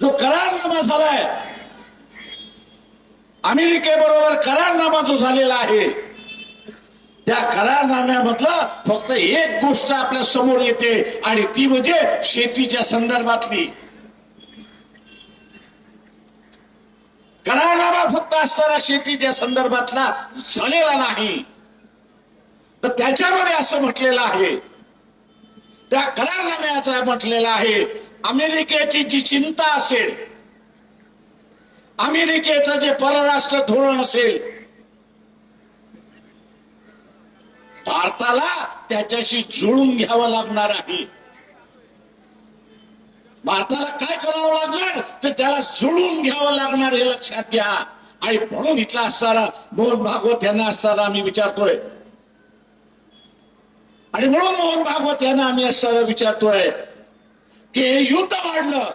जो करारनामा झालाय, अमेरिकेबरोबर करारनामा जो झालेला आहे, त्या करारनाम्यामधलं फक्त एक गोष्ट आपल्या समोर येते आणि ती म्हणजे शेतीच्या संदर्भातली. करारनामा फक्त असताना शेतीच्या संदर्भातला झालेला नाही, तर त्याच्यामध्ये असं म्हटलेलं आहे, त्या करारनाम्याचं म्हटलेलं आहे, अमेरिकेची जी चिंता असेल, अमेरिकेचं जे परराष्ट्र धोरण असेल, भारताला त्याच्याशी जुळून घ्यावं लागणार आहे. भारताला काय करावं लागणार तर त्याला जुळून घ्यावं लागणार, हे लक्षात घ्या. आणि म्हणून इथला असताना मोहन भागवत यांना असताना आम्ही विचारतोय, आणि म्हणून मोहन भागवत यांना आम्ही असताना विचारतोय की हे युद्ध वाढलं,